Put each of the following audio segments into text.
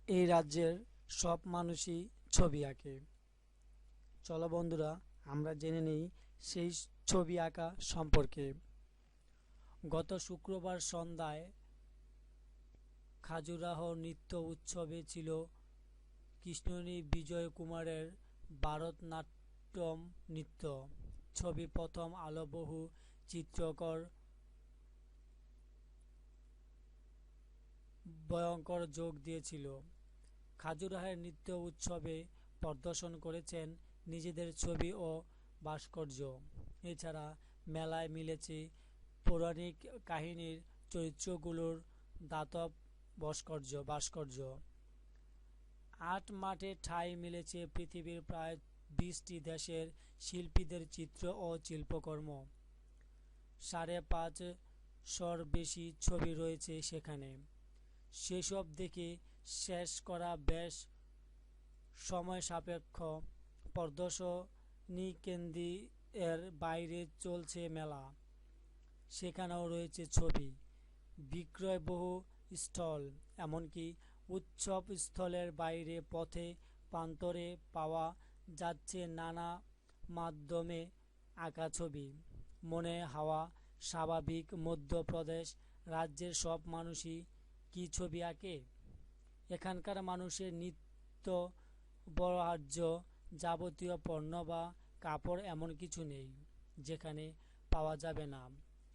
এই রাজ্যের সব মানুষই ছবি আঁকে। চলো বন্ধুরা, আমরা জেনে নেই সেই ছবি আঁকা সম্পর্কে। গত শুক্রবার সন্ধ্যায় খাজুরাহ নৃত্য উৎসবে ছিল কৃষ্ণনী বিজয় কুমারের ভারতনাট্যম নৃত্য। ছবি প্রথম আলো বহু চিত্রকর ভয়ঙ্কর যোগ দিয়েছিল। খাজুরাহের নৃত্য উৎসবে প্রদর্শন করেছেন নিজেদের ছবি ও ভাস্কর্য। এছাড়া মেলায় মিলেছে পৌরাণিক কাহিনীর চরিত্রগুলোর ধাতব ভাস্কর্য। আর্ট মাঠে ঠাঁই মিলেছে পৃথিবীর প্রায় 20টি দেশের শিল্পীদের চিত্র ও শিল্পকর্ম। 550-র বেশি ছবি রয়েছে সেখানে। সেসব দেখে শেষ করা বেশ সময় সাপেক্ষ। প্রদর্শনী কেন্দ্রের বাইরে চলছে মেলা, সেখানেও রয়েছে ছবি বিক্রয় বহু স্টল। এমনকি উৎসব স্থলের বাইরে পথে প্রান্তরে পাওয়া যাচ্ছে নানা মাধ্যমে আঁকা ছবি। মনে হওয়া স্বাভাবিক, মধ্যপ্রদেশ রাজ্যের সব মানুষই কি ছবি আঁকে? এখানকার মানুষের নিত্য ব্যবহার্য যাবতীয় পণ্য বা কাপড় এমন কিছু নেই যেখানে পাওয়া যাবে না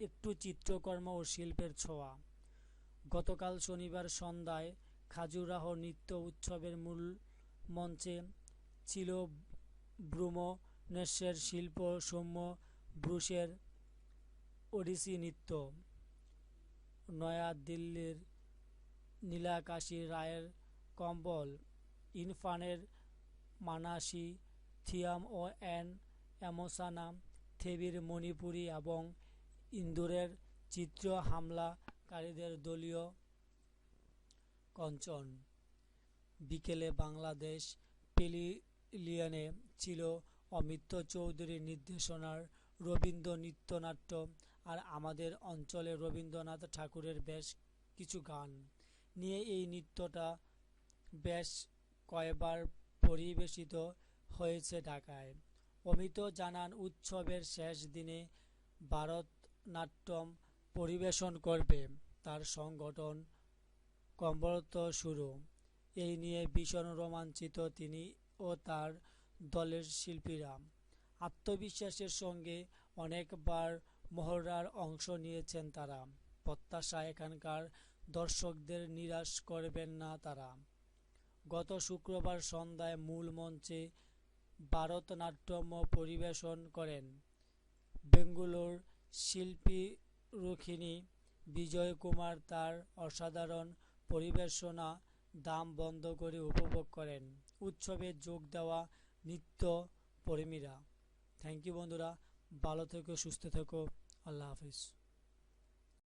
একটু চিত্রকর্ম ও শিল্পের ছোঁয়া। গতকাল শনিবার সন্ধ্যায় খাজুরাহ নৃত্য উৎসবের মূল মঞ্চে ছিল ভুবনেশ্বরের শিল্প সৌম্য ব্রুসের ওড়িশি নৃত্য, নয়াদিল্লির নীলাকাশী রায়ের কম্বল, ইরফানের মানাসি থিয়াম ও এন এমোসানা থেবির মণিপুরী এবং ইন্দোরের চিত্র হামলাকারীদের দলীয় কঞ্চন। বিকেলে বাংলাদেশ প্যাভিলিয়নে ছিল অমিত চৌধুরীর নির্দেশনার রবীন্দ্র নৃত্যনাট্য। আর আমাদের অঞ্চলে রবীন্দ্রনাথ ঠাকুরের বেশ কিছু গান নিয়ে এই নৃত্যটা বেশ কয়েকবার পরিবেশিত হয়েছে ঢাকায়। অমিত জানান, উৎসবের শেষ দিনে ভারতনাট্যম পরিবেশন করবে তার সংগঠন কর্মরত শুরু। এই নিয়ে ভীষণ রোমাঞ্চিত তিনি ও তার দলের শিল্পীরা। আত্মবিশ্বাসের সঙ্গে অনেকবার মহড়ার অংশ নিয়েছেন তারা। প্রত্যাশা, এখানকার দর্শকদের নিরাশ করবেন না তারা। গত শুক্রবার সন্ধ্যায় মূল মঞ্চে ভারতনাট্যম পরিবেশন করেন বেঙ্গালুরুর শিল্পী রুক্মিণী বিজয় কুমার। তার অসাধারণ পরিবেশনা দাম বন্ধ করে উপভোগ করেন উৎসবে যোগ দেওয়া নৃত্য প্রেমীরা। থ্যাংক ইউ বন্ধুরা, ভালো থেকো, সুস্থ থেকো, আল্লাহ হাফিজ।